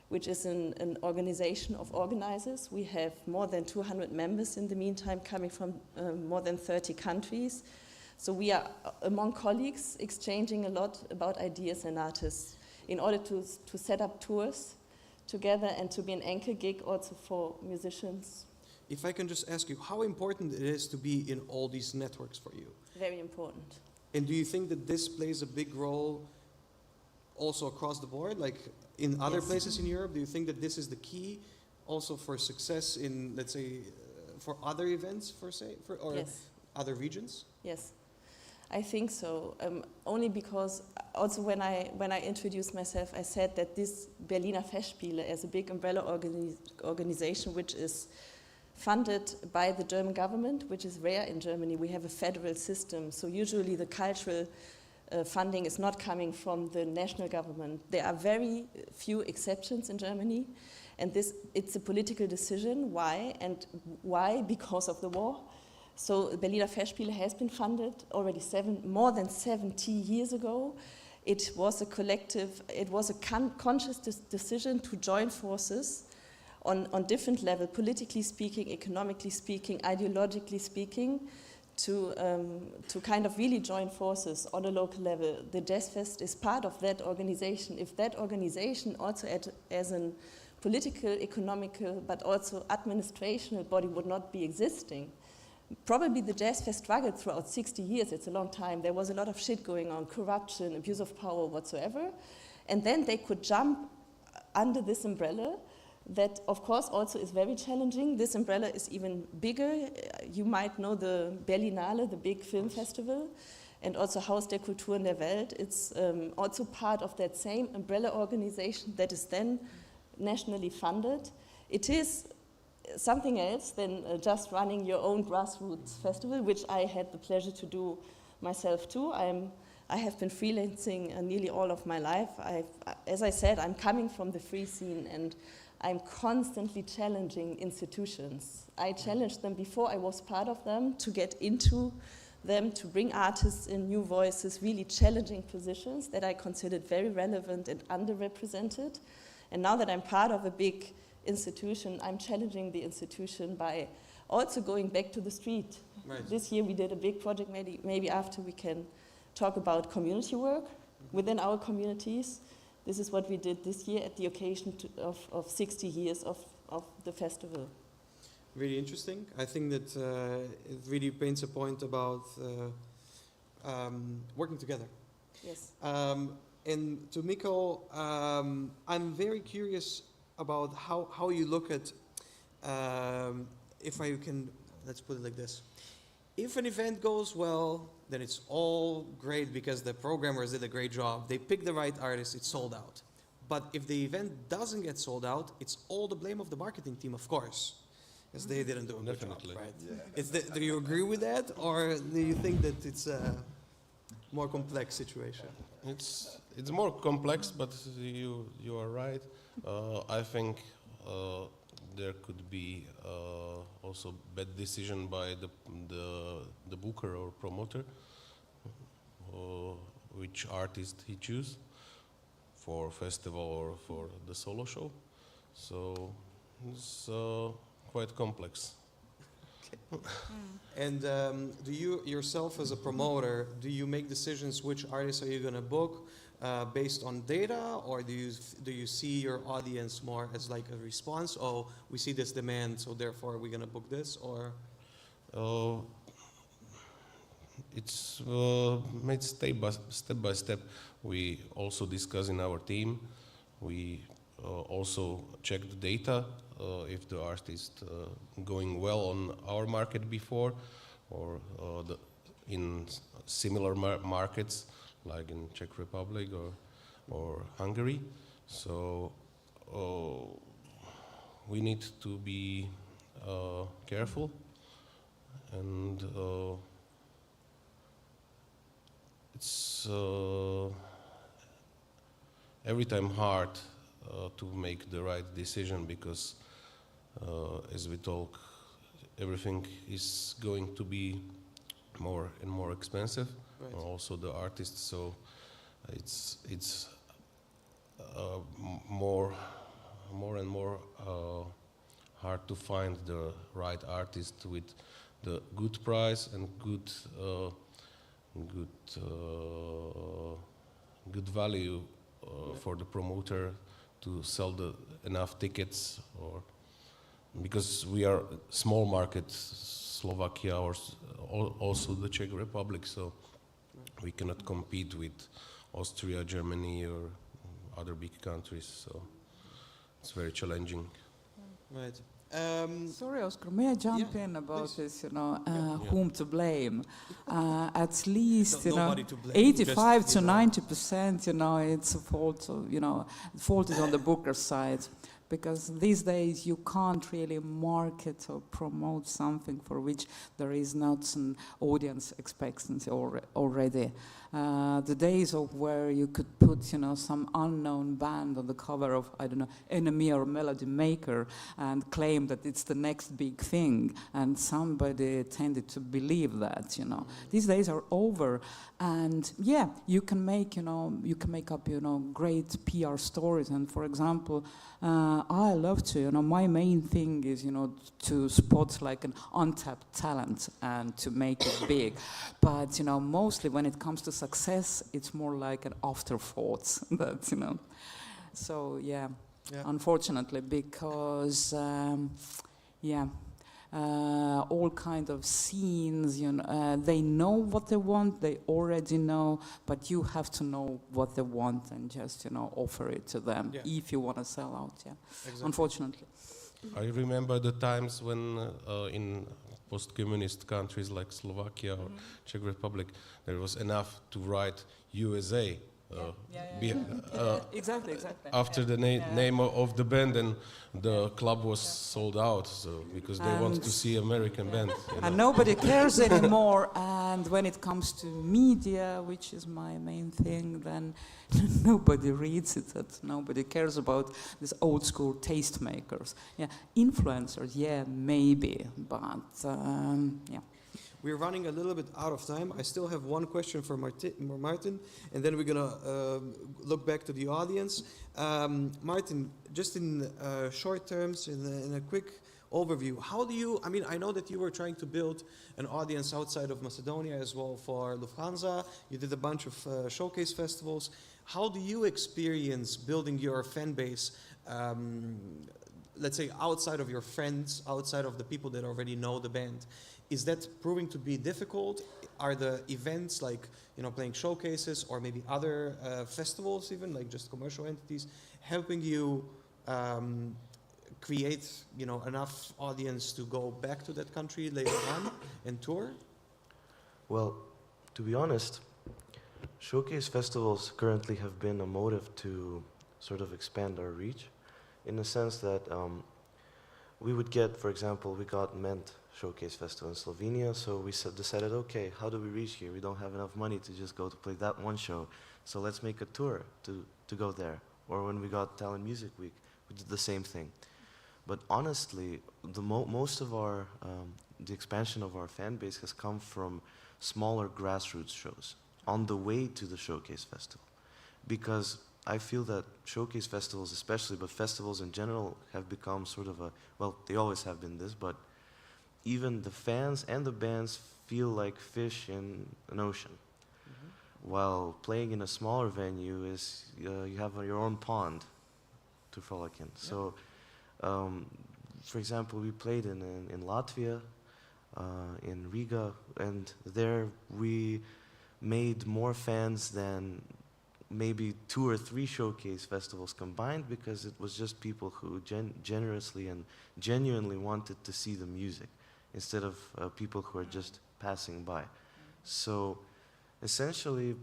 which is an organization of organizers. We have more than 200 members in the meantime, coming from more than 30 countries. So we are, among colleagues, exchanging a lot about ideas and artists in order to set up tours together and to be an anchor gig also for musicians. If I can just ask you, how important it is to be in all these networks for you? Very important. And do you think that this plays a big role also across the board, like in other Yes. places in Europe? Do you think that this is the key also for success in, let's say, for other events, or Yes. other regions? Yes, I think so. Only because also when I introduced myself, I said that this Berliner Festspiele, as a big umbrella organization, which is funded by the German government, which is rare in Germany. We have a federal system, so usually the cultural funding is not coming from the national government. There are very few exceptions in Germany, and it's a political decision. Why? And why? Because of the war. So Berliner Festspiele has been funded already more than 70 years ago. It was a collective, it was a conscious decision to join forces on different levels, politically speaking, economically speaking, ideologically speaking, to kind of really join forces on a local level. The Jazz Fest is part of that organization. If that organization also as a political, economical, but also administrational body would not be existing, probably the Jazz Fest struggled throughout 60 years. It's a long time. There was a lot of shit going on, corruption, abuse of power, whatsoever. And then they could jump under this umbrella that, of course, also is very challenging. This umbrella is even bigger. You might know the Berlinale, the big film festival, and also Haus der Kultur in der Welt. It's also part of that same umbrella organization that is then nationally funded. It is something else than just running your own grassroots festival, which I had the pleasure to do myself too. I have been freelancing nearly all of my life. As I said, I'm coming from the free scene, and I'm constantly challenging institutions. I challenged them before I was part of them to get into them, to bring artists in, new voices, really challenging positions that I considered very relevant and underrepresented. And now that I'm part of a big institution, I'm challenging the institution by also going back to the street. Right. This year we did a big project, maybe after we can talk about community work within our communities. This is what we did this year at the occasion of 60 years of the festival. Really interesting. I think that it really paints a point about working together. Yes. And to Mikko, I'm very curious about how you look at, if I can, let's put it like this. If an event goes well, then it's all great because the programmers did a great job. They picked the right artist, it's sold out. But if the event doesn't get sold out, it's all the blame of the marketing team, of course, because they didn't do a good job, Definitely. right? Do you agree with that, or do you think that it's a more complex situation? It's more complex, but you are right. I think there could be also bad decision by the booker or promoter, which artist he choose for festival or for the solo show. So it's quite complex. And do you yourself as a promoter, do you make decisions which artists are you going to book based on data, or do you see your audience more as like a response? Oh, we see this demand, so therefore we're going to book this, or? It's made step by step. We also discuss in our team. We also check the data if the artist going well on our market before, or in similar markets like in Czech Republic or Hungary. So we need to be careful and it's every time hard to make the right decision because as we talk, everything is going to be more and more expensive. Right. Also the artists, so it's more and more hard to find the right artist with the good price and good value for the promoter to sell enough tickets, or because we are small market, Slovakia or also the Czech Republic, so we cannot compete with Austria, Germany, or other big countries. So it's very challenging. Right. Sorry, Oscar, may I jump Yeah, in about please. this, you know, Yeah. whom to blame? At least, No- you know, nobody to blame, 85 just, to you know. 90%, you know, it's a fault, you know, the fault is on the booker side. Because these days you can't really market or promote something for which there is not an audience expectancy already. The days of where you could put, you know, some unknown band on the cover of, I don't know, Enemy or Melody Maker and claim that it's the next big thing, and somebody tended to believe that, you know. These days are over, and yeah, you can make, you know, you can make up, you know, great PR stories. And for example, I love to, you know, my main thing is, you know, to spot like an untapped talent and to make it big. But, you know, mostly when it comes to success, it's more like an afterthought that, you know. So, yeah, unfortunately, because, all kind of scenes, you know, they know what they want, they already know, but you have to know what they want and just, you know, offer it to them if you want to sell out, Exactly. unfortunately. I remember the times when in post-communist countries like Slovakia or Czech Republic, there was enough to write USA. Exactly. After the name of the band, and the club was sold out, so because they want to see American band. You know. And nobody cares anymore. And when it comes to media, which is my main thing, then nobody reads it. That nobody cares about these old school tastemakers. Yeah, influencers, yeah, maybe, but yeah. We're running a little bit out of time. I still have one question for Martin, and then we're gonna look back to the audience. Martin, just in short terms, in a quick overview, how do you, I mean, I know that you were trying to build an audience outside of Macedonia as well for Lufthansa. You did a bunch of showcase festivals. How do you experience building your fan base, let's say outside of your friends, outside of the people that already know the band? Is that proving to be difficult? Are the events like, you know, playing showcases or maybe other festivals even, like just commercial entities, helping you create, you know, enough audience to go back to that country later on and tour? Well, to be honest, showcase festivals currently have been a motive to sort of expand our reach, in the sense that we would get, for example, we got Ment Showcase Festival in Slovenia, so we decided, okay, how do we reach here? We don't have enough money to just go to play that one show, so let's make a tour to go there. Or when we got Talent Music Week, we did the same thing. But honestly, most of our, the expansion of our fan base has come from smaller grassroots shows on the way to the Showcase Festival. Because I feel that showcase festivals especially, but festivals in general, have become sort of a, well, they always have been this, but even the fans and the bands feel like fish in an ocean. While playing in a smaller venue is, you have your own pond to frolic in. So, for example, we played in Latvia, in Riga, and there we made more fans than maybe 2 or 3 showcase festivals combined, because it was just people who generously and genuinely wanted to see the music, instead of people who are just passing by. So essentially,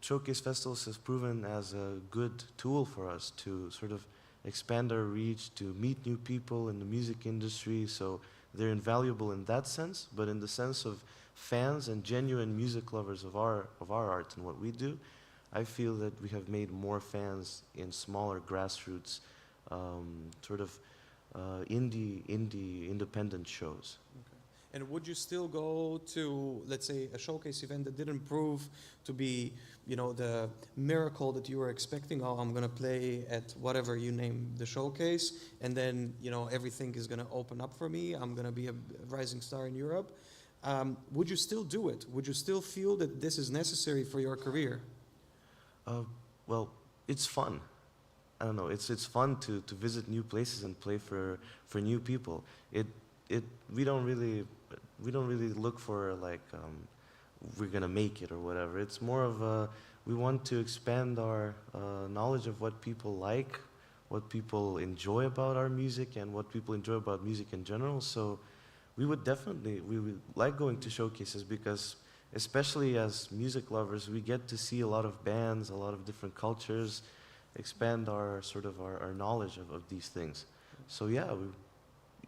showcase festivals has proven as a good tool for us to sort of expand our reach, to meet new people in the music industry. So they're invaluable in that sense, but in the sense of fans and genuine music lovers of our art and what we do, I feel that we have made more fans in smaller grassroots, sort of independent shows. And would you still go to, let's say, a showcase event that didn't prove to be, you know, the miracle that you were expecting? Oh, I'm gonna play at whatever you name the showcase, and then, you know, everything is gonna open up for me. I'm gonna be a rising star in Europe. Would you still do it? Would you still feel that this is necessary for your career? Well, it's fun. I don't know. It's fun to visit new places and play for new people. We don't really look for like we're gonna make it or whatever. It's more of we want to expand our knowledge of what people like, what people enjoy about our music, and what people enjoy about music in general. So we would like going to showcases because, especially as music lovers, we get to see a lot of bands, a lot of different cultures, expand our knowledge of these things. So yeah,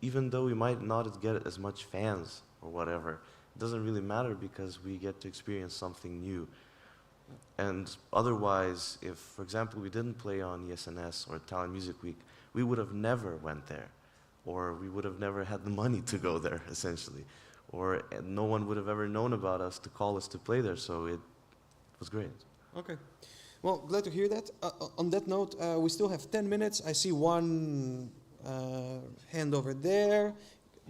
even though we might not get as much fans or whatever, it doesn't really matter because we get to experience something new. And otherwise, if, for example, we didn't play on ESNS or Italian Music Week, we would have never went there, or we would have never had the money to go there, essentially, or no one would have ever known about us to call us to play there, so it was great. Okay. Well, glad to hear that. On that note, we still have 10 minutes. I see one hand over there.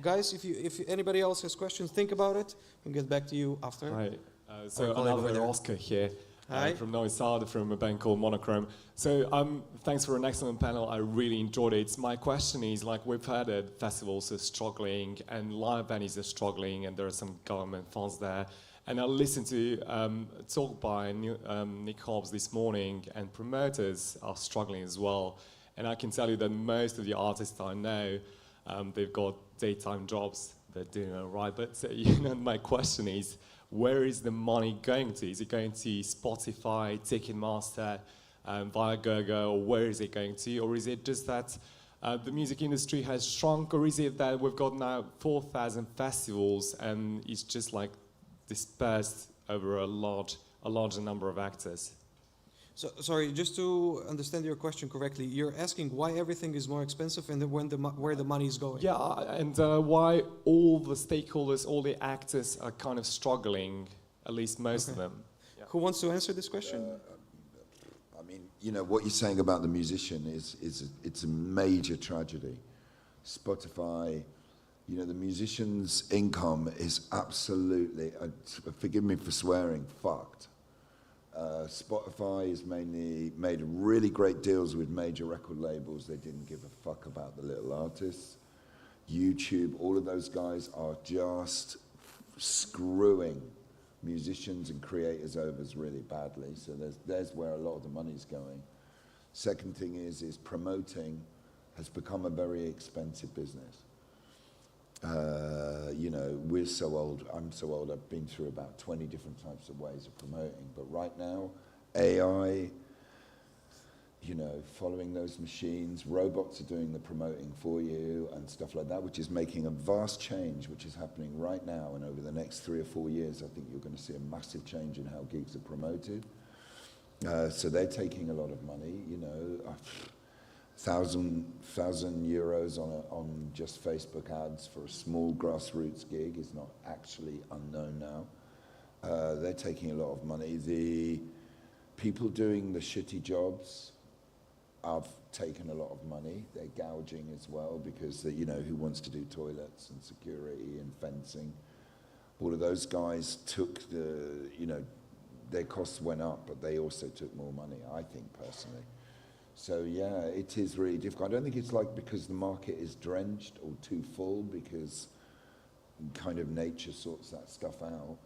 Guys, if anybody else has questions, think about it. We'll get back to you after. Hi. Our So colleague over another there. Oscar here Hi. from Nowy Sad, from a band called Monochrome. So thanks for an excellent panel. I really enjoyed it. My question is, like, we've heard that festivals are struggling and live venues are struggling, and there are some government funds there. And I listened to a talk by Nick Hobbs this morning, and promoters are struggling as well. And I can tell you that most of the artists I know, they've got daytime jobs, they're doing all right. But my question is, where is the money going to? Is it going to Spotify, Ticketmaster, Viagogo, or where is it going to? Or is it just that the music industry has shrunk, or is it that we've got now 4,000 festivals and it's just like dispersed over a larger number of actors? So, sorry, just to understand your question correctly, you're asking why everything is more expensive and where the money is going. Yeah, and why all the stakeholders, all the actors are kind of struggling, at least most of them. Yeah. Who wants to answer this question? I mean, you know, what you're saying about the musician it's a major tragedy. Spotify, you know, the musician's income is absolutely, forgive me for swearing, fucked. Spotify has made really great deals with major record labels. They didn't give a fuck about the little artists. YouTube, all of those guys are just screwing musicians and creators over really badly. So there's where a lot of the money's going. Second thing is promoting has become a very expensive business. You know, we're so old, I'm so old, I've been through about 20 different types of ways of promoting. But right now, AI, you know, following those machines, robots are doing the promoting for you and stuff like that, which is making a vast change, which is happening right now. And over the next 3 or 4 years, I think you're going to see a massive change in how gigs are promoted. So they're taking a lot of money, you know. 1,000 euros on just Facebook ads for a small grassroots gig is not actually unknown now. They're taking a lot of money. The people doing the shitty jobs have taken a lot of money. They're gouging as well because, you know, who wants to do toilets and security and fencing? All of those guys took you know, their costs went up, but they also took more money, I think, personally. So yeah, it is really difficult. I don't think it's like because the market is drenched or too full, because kind of nature sorts that stuff out.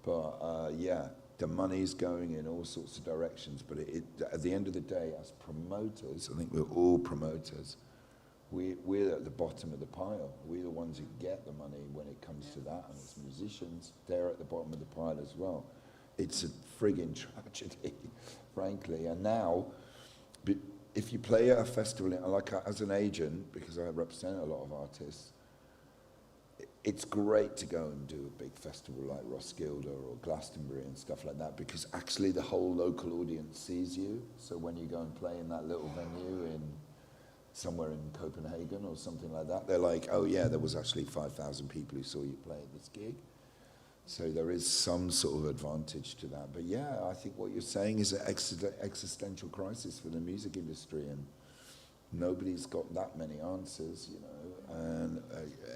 But yeah, the money's going in all sorts of directions. But at the end of the day, as promoters, I think we're all promoters. We're at the bottom of the pile. We're the ones who get the money when it comes to that. And as musicians, they're at the bottom of the pile as well. It's a frigging tragedy, frankly. And now, but if you play at a festival, like as an agent, because I represent a lot of artists, it's great to go and do a big festival like Roskilde or Glastonbury and stuff like that, because actually the whole local audience sees you. So when you go and play in that little venue in somewhere in Copenhagen or something like that, they're like, oh yeah, there was actually 5,000 people who saw you play at this gig. So there is some sort of advantage to that. But yeah, I think what you're saying is an existential crisis for the music industry, and nobody's got that many answers, you know. And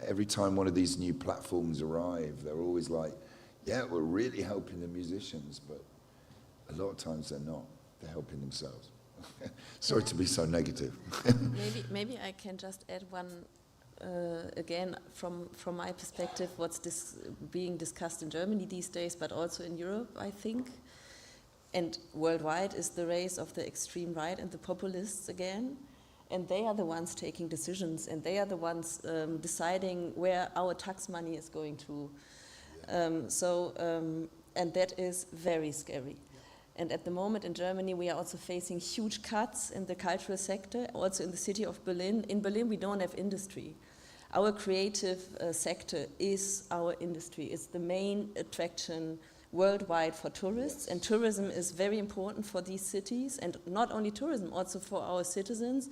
every time one of these new platforms arrive, they're always like, yeah, we're really helping the musicians, but a lot of times they're not. They're helping themselves. Sorry to be so negative. Maybe I can just add one, again, from my perspective, what's being discussed in Germany these days, but also in Europe, I think, and worldwide, is the race of the extreme right and the populists again. And they are the ones taking decisions, and they are the ones deciding where our tax money is going to. And that is very scary. And at the moment in Germany, we are also facing huge cuts in the cultural sector, also in the city of Berlin. In Berlin, we don't have industry. Our creative sector is our industry. It's the main attraction worldwide for tourists, and tourism is very important for these cities, and not only tourism, also for our citizens.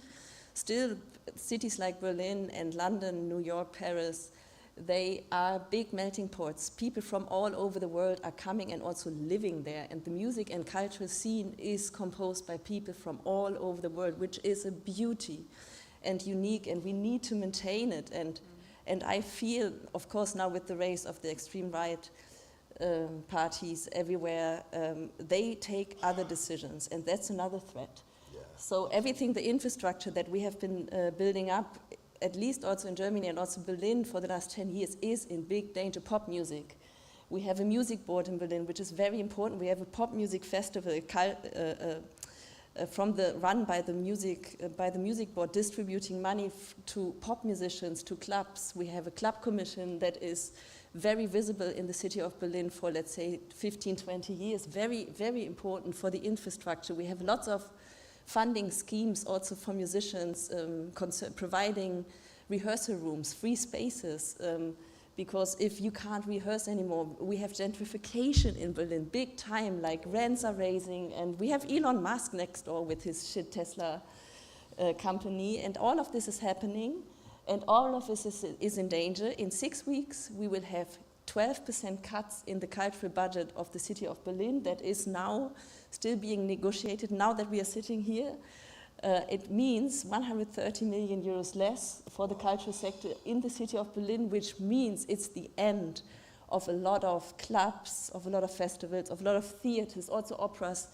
Still, cities like Berlin and London, New York, Paris, they are big melting pots. People from all over the world are coming and also living there, and the music and cultural scene is composed by people from all over the world, which is a beauty and unique, and we need to maintain it. And I feel, of course, now with the race of the extreme right parties everywhere, they take other decisions, and that's another threat. Yeah. So everything, the infrastructure that we have been building up, at least also in Germany and also Berlin for the last 10 years, is in big danger. Pop music. We have a music board in Berlin, which is very important. We have a pop music festival run by the music board, distributing money to pop musicians, to clubs. We have a club commission that is very visible in the city of Berlin for, let's say, 15, 20 years. Very, very important for the infrastructure. We have lots of funding schemes also for musicians, providing rehearsal rooms, free spaces, because if you can't rehearse anymore, we have gentrification in Berlin, big time, like rents are raising, and we have Elon Musk next door with his shit Tesla company, and all of this is happening. And all of this is in danger. In 6 weeks, we will have 12% cuts in the cultural budget of the city of Berlin. That is now still being negotiated. Now that we are sitting here, it means 130 million euros less for the cultural sector in the city of Berlin, which means it's the end of a lot of clubs, of a lot of festivals, of a lot of theaters, also operas.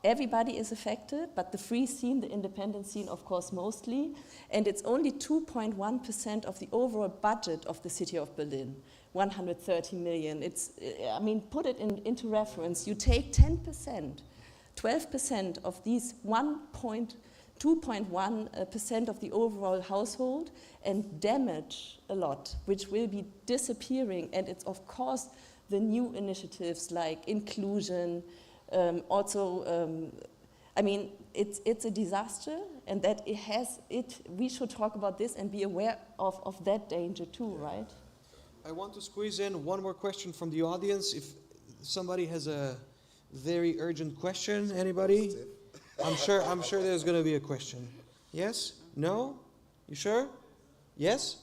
Everybody is affected, but the free scene, the independent scene, of course, mostly. And it's only 2.1% of the overall budget of the city of Berlin, 130 million. It's, I mean, put it into reference. You take 10%, 12% of these 2.1% of the overall household and damage a lot, which will be disappearing. And it's, of course, the new initiatives like inclusion, I mean, it's a disaster, and that we should talk about this and be aware of that danger too, right? I want to squeeze in one more question from the audience. If somebody has a very urgent question, anybody? I'm sure there's going to be a question. Yes? No? You sure? Yes?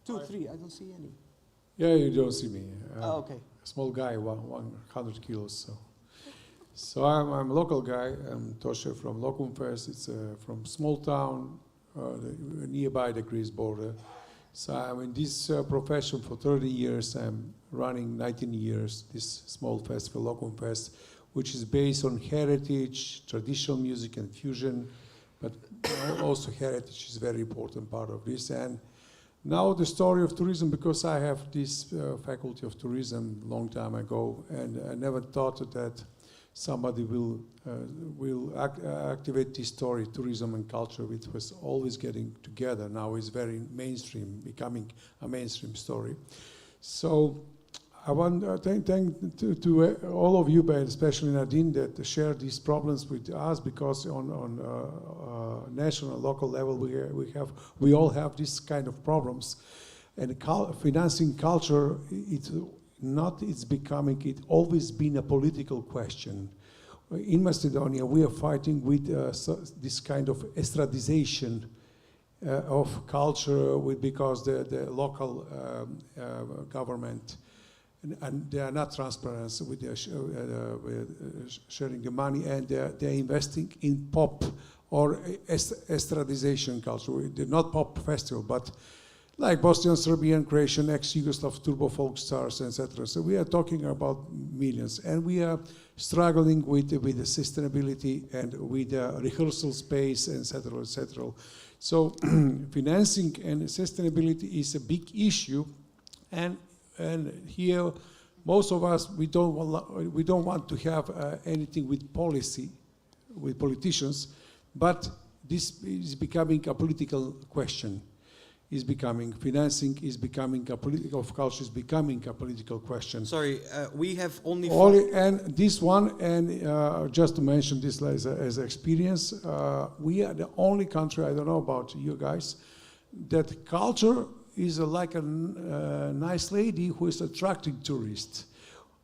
2, 3. I don't see any. Yeah, you don't see me. Okay. Small guy, 100 kilos. So I'm a local guy. I'm Toshe from Lokumfest. It's from small town nearby the Greece border. So I'm in this profession for 30 years. I'm running 19 years this small festival, Lokumfest, which is based on heritage, traditional music and fusion, but also heritage is a very important part of this. And now the story of tourism, because I have this faculty of tourism long time ago, and I never thought that somebody will activate this story, tourism and culture, which was always getting together. Now it's very mainstream, becoming a mainstream story. So I want to thank to all of you, but especially Nadine, that share these problems with us, because on national, local level, we all have this kind of problems, and financing culture, it's becoming, it always been a political question. In Macedonia, we are fighting with this kind of estradization of culture, because the local government, and they are not transparent with sharing the money, and they're investing in pop or estradization culture. They're not pop festival, but like Bosnian, Serbian, Croatian, ex-Yugoslav, turbo folk stars, etc. So we are talking about millions, and we are struggling with the sustainability and with the rehearsal space, etc., etc. So financing and sustainability is a big issue, and here most of us, we don't want to have anything with policy, with politicians, but this is becoming a political question. Financing is becoming a political, of culture is becoming a political question. Sorry, we have only... And this one, and just to mention this as an experience, we are the only country, I don't know about you guys, that culture is like a nice lady who is attracting tourists.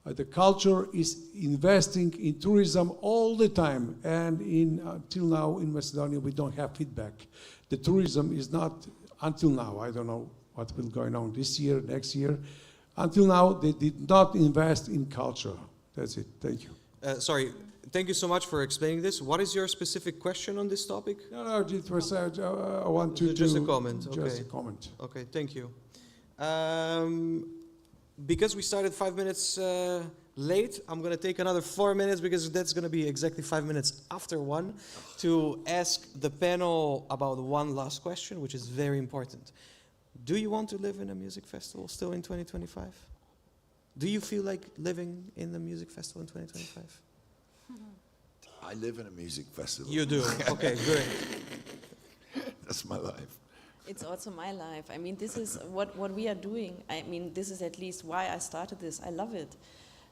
The culture is investing in tourism all the time, and until now in Macedonia we don't have feedback. The tourism is not... Until now, I don't know what will go on this year, next year. Until now, they did not invest in culture. That's it. Thank you. Sorry, thank you so much for explaining this. What is your specific question on this topic? No, it was, I want to just do... a comment. Just a comment. Okay, thank you. Because we started 5 minutes late, I'm going to take another 4 minutes, because that's going to be exactly 5 minutes after 1, to ask the panel about one last question, which is very important. Do you want to live in a music festival still in 2025? Do you feel like living in a music festival in 2025? I live in a music festival. You do? Okay, good. That's my life. It's also my life. I mean, this is what we are doing. I mean, this is at least why I started this. I love it.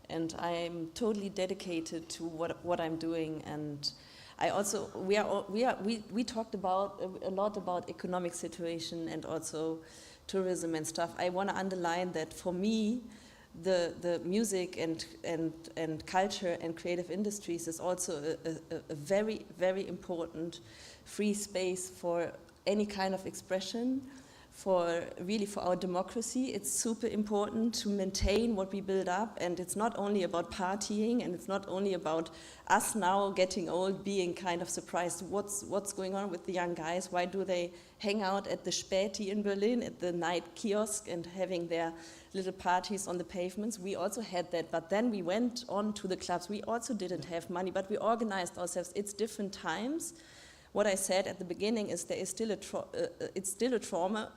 And I'm totally dedicated to what I'm doing. And I also, we talked about a lot about economic situation and also tourism and stuff. I want to underline that for me, the music and culture and creative industries is also a very, very important free space for any kind of expression, for our democracy. It's super important to maintain what we build up, and it's not only about partying, and it's not only about us now getting old being kind of surprised what's going on with the young guys. Why do they hang out at the Späti in Berlin, at the night kiosk, and having their little parties on the pavements? We also had that, but then we went on to the clubs. We also didn't have money, but we organized ourselves. It's different times. What I said at the beginning is there is still it's still a trauma.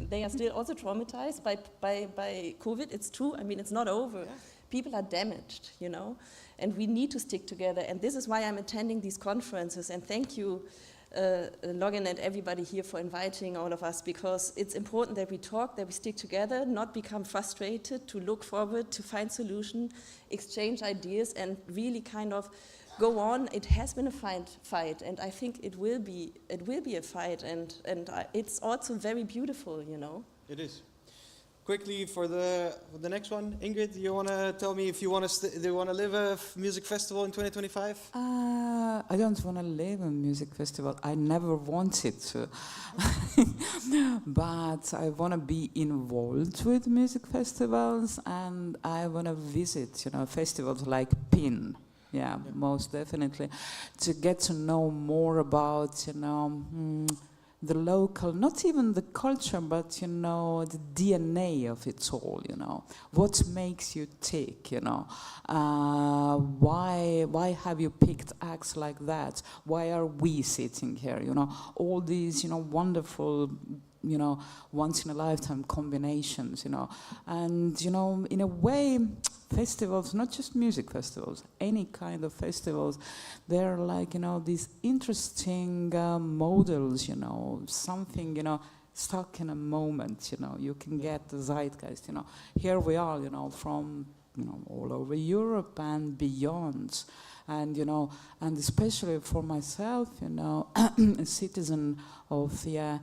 They are still also traumatized by COVID. It's true. I mean, it's not over. Yeah. People are damaged, you know, and we need to stick together. And this is why I'm attending these conferences. And thank you, Login and everybody here, for inviting all of us, because it's important that we talk, that we stick together, not become frustrated, to look forward, to find solutions, exchange ideas, and really kind of go on. It has been a fight, and I think it will be a fight, and it's also very beautiful, you know. It is. Quickly for the next one, Ingrid, you want to tell me if you want to do you want to live a music festival in 2025? I don't want to live a music festival. I never wanted to, but I want to be involved with music festivals, and I want to visit, you know, festivals like PIN. Yeah, most definitely. To get to know more about, you know, the local, not even the culture, but, you know, the DNA of it all, you know. What makes you tick, you know? Why have you picked acts like that? Why are we sitting here, you know? All these, you know, wonderful, you know, once-in-a-lifetime combinations, you know. And, you know, in a way, festivals, not just music festivals, any kind of festivals, they're like, you know, these interesting models, you know, something, you know, stuck in a moment, you know. You can get the zeitgeist, you know. Here we are, you know, from, you know, all over Europe and beyond. And, you know, and especially for myself, you know, a citizen of the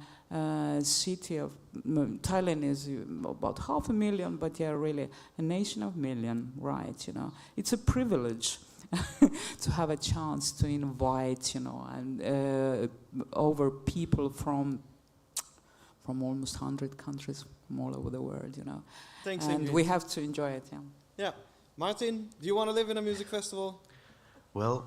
city of Thailand is about 500,000, but yeah, really a nation of million, right, you know. It's a privilege to have a chance to invite, you know, and over people from almost 100 countries from all over the world, you know. Thanks, and Ingrid. we have to enjoy it, yeah. Yeah. Martin, do you want to live in a music festival? Well,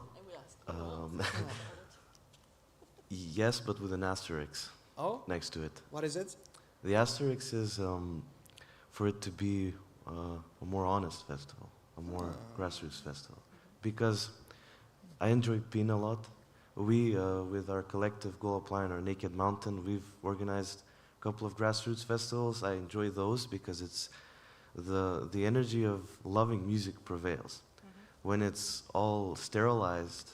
yes, but with an asterisk Oh, next to it. what is it? The asterisk is for it to be a more honest festival, a more grassroots festival. Because I enjoy PIN a lot. We, with our collective Goal Apply and our Naked Mountain, we've organized a couple of grassroots festivals. I enjoy those because it's the energy of loving music prevails. When it's all sterilized,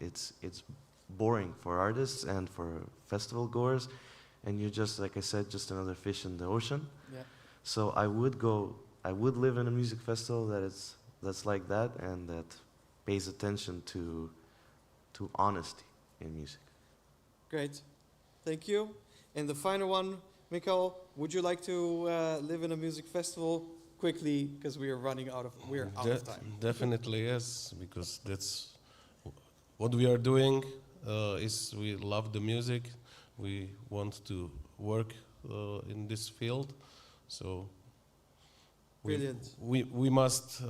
it's boring for artists and for festival goers, and you're just, like I said, just another fish in the ocean. Yeah. So I would live in a music festival that's like that and that pays attention to honesty in music. Great. Thank you. And the final one, Mikael, would you like to live in a music festival? Quickly, because we are out of time. Definitely yes, because that's what we are doing. Is we love the music. We want to work in this field, so Brilliant. we must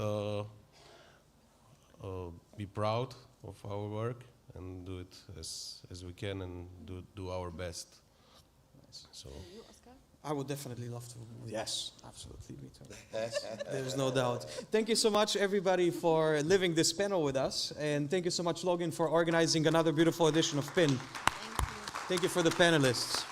be proud of our work and do it as we can and do our best. So. I would definitely love to. Yes, absolutely. Me too. There's no doubt. Thank you so much, everybody, for living this panel with us. And thank you so much, Logan, for organizing another beautiful edition of PIN. Thank you for the panelists.